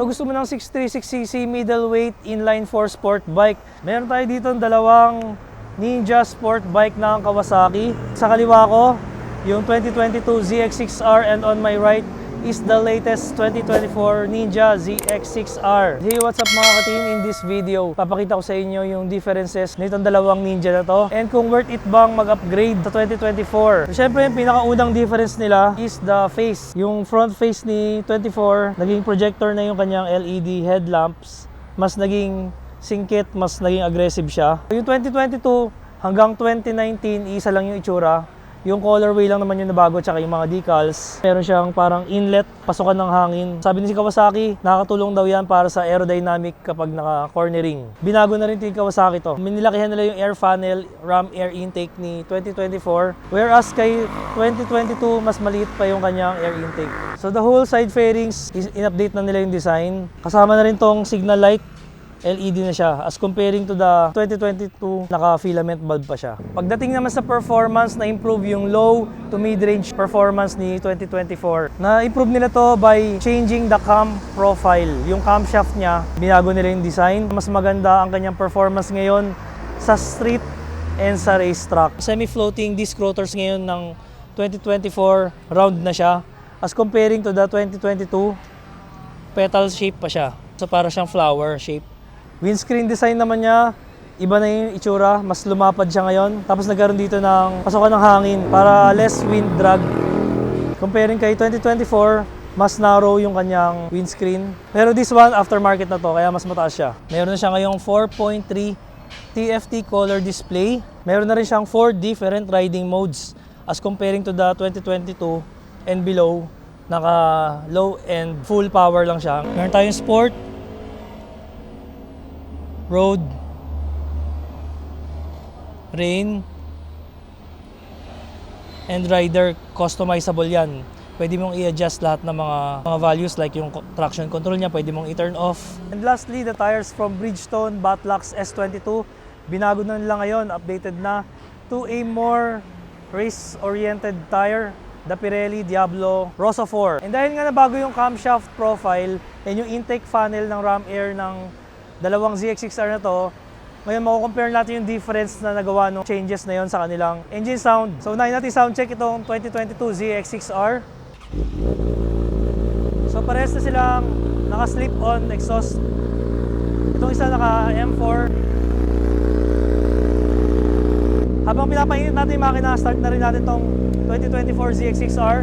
So gusto mo ng 636cc middleweight inline 4 sport bike, meron tayo dito dalawang Ninja sport bike ng Kawasaki. Sa kaliwa ko, yung 2022 ZX6R, and on my right is the latest 2024 Ninja ZX6R. Hey, what's up mga ka-team? In this video, papakita ko sa inyo yung differences nitong dalawang Ninja na to and kung worth it bang mag-upgrade sa 2024. So, syempre, yung pinakaunang difference nila is the face. Yung front face ni 24, naging projector na yung kanyang LED headlamps. Mas naging singkit, mas naging aggressive siya. Yung 2022 hanggang 2019, isa lang yung itsura. Yung colorway lang naman yung nabago, tsaka yung mga decals. Meron siyang parang inlet, pasukan ng hangin. Sabi ni si Kawasaki, nakakatulong daw yan para sa aerodynamic kapag naka-cornering. Binago na rin yung Kawasaki to. Minilakihan nila yung air funnel, ram air intake ni 2024. Whereas kay 2022, mas maliit pa yung kanyang air intake. So the whole side fairings, in-update na nila yung design. Kasama na rin tong signal light. LED na siya as comparing to the 2022 naka-filament bulb pa siya. Pagdating naman sa performance, na-improve yung low to mid-range performance ni 2024. Na-improve nila to by changing the cam profile. Yung camshaft niya, binago nila yung design. Mas maganda ang kanyang performance ngayon sa street and sa racetrack. Semi-floating disc rotors ngayon ng 2024, round na siya as comparing to the 2022, petal shape pa siya. So para siyang flower shape. Windscreen design naman niya, iba na yung itsura, mas lumapad siya ngayon. Tapos nagkaroon dito ng pasukan ng hangin para less wind drag. Comparing kay 2024, mas narrow yung kanyang windscreen. Pero this one, aftermarket na to, kaya mas mataas siya. Meron na siya ngayong 4.3 TFT color display. Meron na rin siyang 4 different riding modes as comparing to the 2022 and below. Naka low and full power lang siya. Meron tayong sport, road, rain, and rider. Customizable yan. Pwede mong i-adjust lahat ng mga values like yung traction control niya, pwede mong i-turn off. And lastly, the tires from Bridgestone Battlax S22. Binago na nila ngayon, updated na to a more race-oriented tire. The Pirelli Diablo Rosso 4. And dahil nga nabago yung camshaft profile and yung intake funnel ng ram air ng dalawang ZX6R na to, ngayon mako-compare natin yung difference na nagawa ng changes na yon sa kanilang engine sound. So unahin natin sound check itong 2022 ZX6R. So parehas na silang naka-slip-on exhaust. Itong isa naka M4. Habang pinapainit natin yung makina, start na rin natin itong 2024 ZX6R.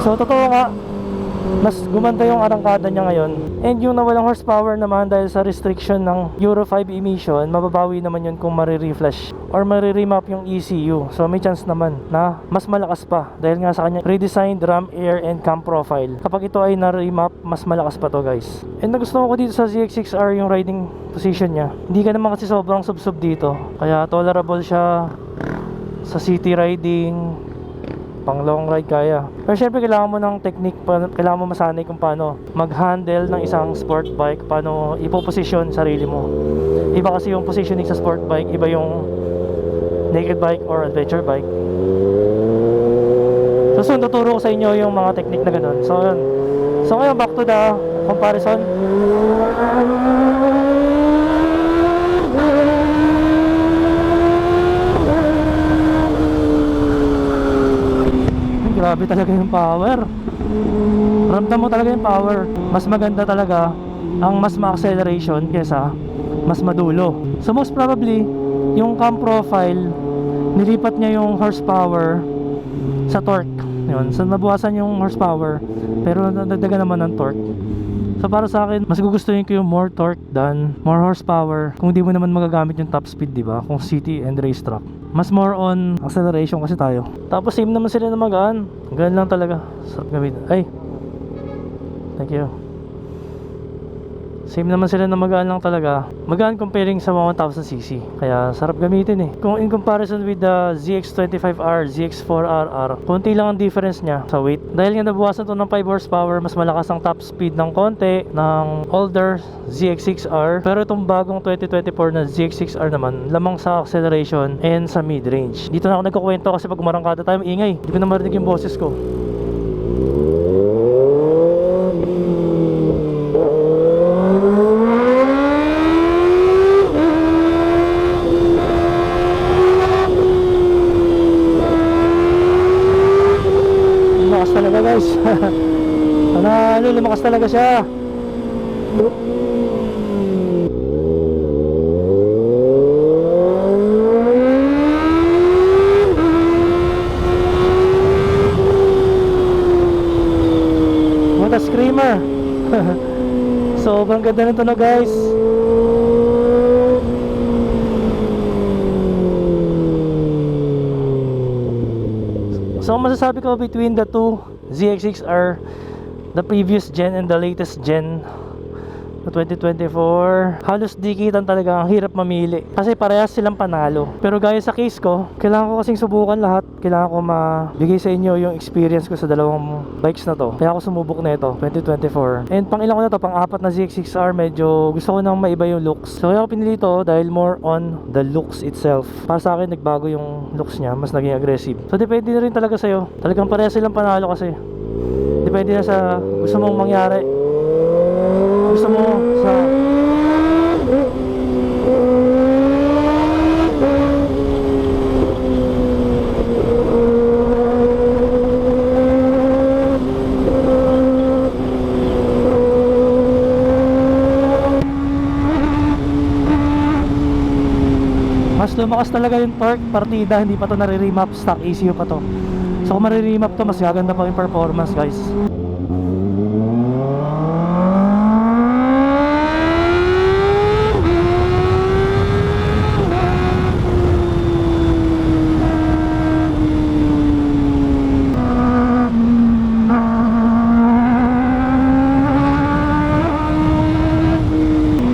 So totoo nga, mas gumanda yung arangkada niya ngayon. And yung nawalang horsepower naman dahil sa restriction ng Euro 5 emission, mababawi naman yun kung marirefresh or mariremap yung ECU. So may chance naman na mas malakas pa dahil nga sa kanya redesigned ram air and cam profile. Kapag ito ay na-remap, mas malakas pa to guys. And nagustuhan ko dito sa ZX6R yung riding position niya. Hindi ka naman kasi sobrang sub-sub dito, kaya tolerable siya sa city riding, pang long ride kaya. Pero syempre kailangan mo ng technique, kailangan mo masanay kung paano mag-handle ng isang sport bike, paano ipoposition sarili mo. Iba kasi yung positioning sa sport bike, iba yung naked bike or adventure bike. So soon tuturo ko sa inyo yung mga technique na ganun. So yun. So ngayon back to the comparison. Grabe talaga yung power. Ramdam mo talaga yung power. Mas maganda talaga ang mas ma-acceleration kesa mas madulo. So most probably, yung cam profile, nilipat niya yung horsepower sa torque. Yun, so nabuwasan yung horsepower, pero nadagdagan naman ng torque. So para sa akin, mas gugustuhin ko yung more torque than more horsepower kung di mo naman magagamit yung top speed, di ba? Kung city and racetrack. Mas more on acceleration kasi tayo. Tapos same naman sila na magaan. Gaan lang talaga. Sarap gamitin. Ay. Thank you. Same naman sila na magaan lang talaga. Magaan comparing sa mga 1000cc. Kaya sarap gamitin eh. Kung in comparison with the ZX25R, ZX4RR, konti lang ang difference niya sa weight. Dahil nga nabawasan to ng 5 horsepower, mas malakas ang top speed ng konti ng older ZX6R. Pero itong bagong 2024 na ZX6R naman, lamang sa acceleration and sa mid-range. Dito na ako nagkukwento kasi pag umarangkada tayo, ingay. Hindi ko na marinig yung boses ko. Guys, lumakas talaga siya. What a screamer. Sobrang ganda nito na guys. So ang masasabi ko between the two ZX6R, the previous gen and the latest gen na 2024, halos dikitan talaga, ang hirap mamili kasi parehas silang panalo. Pero gaya sa case ko, kailangan ko kasing subukan lahat. Kailangan ko mabigay sa inyo yung experience ko sa dalawang bikes na to. Kaya ako sumubok na ito 2024. And pang ilang ko na to, pang apat na ZX6R. Medyo gusto ko nang maiba yung looks, so kaya ako pinili to dahil more on the looks itself. Para sa akin, nagbago yung looks niya, mas naging aggressive. So depende na rin talaga sa'yo. Talagang parehas silang panalo kasi depende na sa gusto mong mangyari. Gusto mo sa mas lumakas talaga yung torque partida, hindi pa to nare-remap, stock ECU pa to. So kung mare-remap to, mas gaganda pa yung performance guys.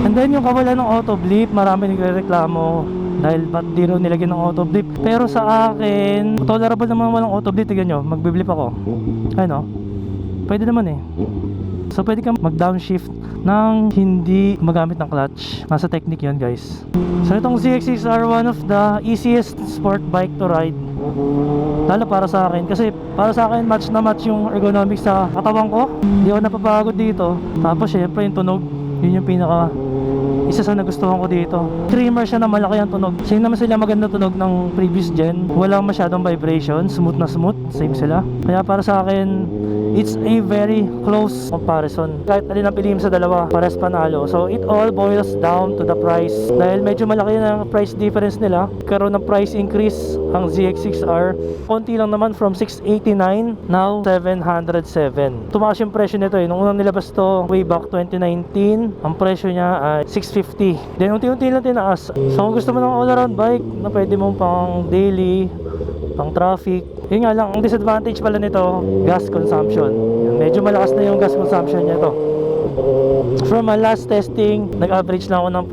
And then yung kawalan ng auto blip, marami nagre-reklamo dahil ba't di rin nilagyan ng auto blip. Pero sa akin, tolerable naman walang auto blip. Tignan nyo, magbiblip ako. Ano? Pwede naman eh. So pwede kang mag-downshift nang hindi magamit ng clutch. Nasa technique yun guys. So itong ZX6R, one of the easiest sport bike to ride, lalo para sa akin. Kasi para sa akin, match na match yung ergonomics sa katawan ko. Hindi ako napapagod dito. Tapos syempre yung tunog, yun yung pinaka isa sa nagustuhan ko dito. Screamer siya na malaki ang tunog. Same naman sila maganda tunog ng previous gen. Walang masyadong vibration. Smooth na smooth. Same sila. Kaya para sa akin, it's a very close comparison. Kahit alin ang piliin sa dalawa, pares panalo. So it all boils down to the price. Dahil medyo malaki na ang price difference nila, karoon ng price increase ang ZX6R. Konti lang naman, from 689 now 707. Tumaas yung presyo nito eh. Nung unang nilabas to way back 2019, ang presyo niya ay 650. Then unti-unti lang tinaas. So kung gusto mo ng all-around bike na pwede mo pang daily, pang traffic, yun nga lang, ang disadvantage pala nito, gas consumption. Medyo malakas na yung gas consumption niya to. From my last testing, nag-average lang ako ng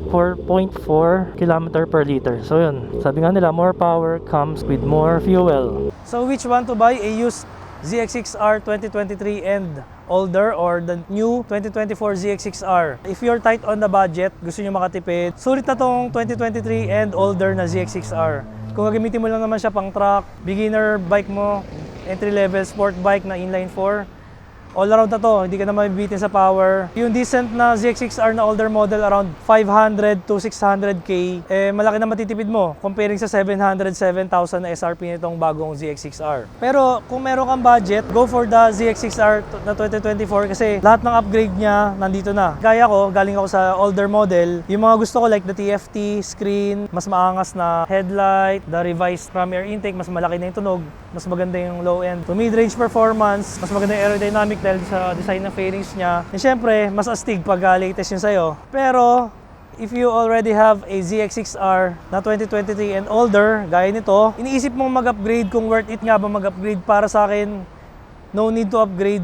4.4 km per liter. So yun, sabi nga nila, more power comes with more fuel. So which one to buy? A used ZX6R 2023 and older, or the new 2024 ZX6R? If you're tight on the budget, gusto nyo makatipid, sulit na tong 2023 and older na ZX6R. Kung gagamitin mo lang naman siya pang truck, beginner bike mo, entry level sport bike na inline 4, All around na to, hindi ka na mabibitin sa power. Yung decent na ZX6R na older model around 500 to 600k, malaki na matitipid mo comparing sa 700, 7,000 na SRP nitong bagong ZX6R. Pero kung meron kang budget, go for the ZX6R na 2024 kasi lahat ng upgrade niya nandito na. Gaya ko, galing ako sa older model. Yung mga gusto ko like the TFT, screen, mas maangas na headlight, the revised front air intake, mas malaki na yung tunog, mas maganda yung low end. To mid-range performance, mas maganda yung aerodynamic dahil sa design ng fairings niya. And syempre, mas astig pag latest yun sa'yo. Pero, if you already have a ZX6R na 2023 and older, gaya nito, iniisip mong mag-upgrade kung worth it nga ba mag-upgrade. Para sa akin, no need to upgrade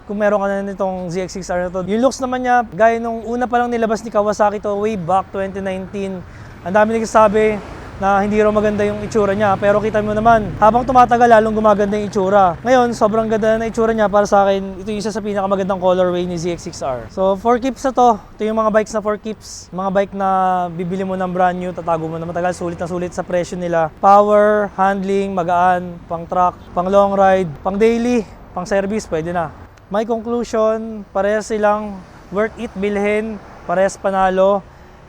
kung meron ka na nitong ZX6R na to. Yung looks naman niya, gaya nung una pa lang nilabas ni Kawasaki to way back 2019, ang dami nagsasabi na hindi raw maganda yung itsura niya. Pero kita mo naman, habang tumatagal, lalong gumaganda yung itsura. Ngayon, sobrang ganda na itsura niya. Para sa akin, ito yung isa sa pinakamagandang colorway ni ZX6R. So, 4 keeps na to. Ito yung mga bikes na 4 keeps. Mga bike na bibili mo ng brand new, tatago mo na matagal, sulit na sulit sa presyo nila. Power, handling, magaan, pang truck, pang long ride, pang daily, pang service, pwede na. My conclusion, parehas silang worth it bilhin, parehas panalo.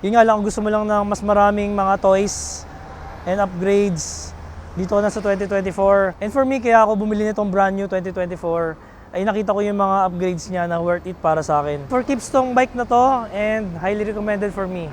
Yun nga lang, gusto mo lang ng mas maraming mga toys and upgrades dito na sa 2024. And for me, kaya ako bumili nitong brand new 2024, ay nakita ko yung mga upgrades niya na worth it para sa akin. For keeps tong bike na to and highly recommended for me.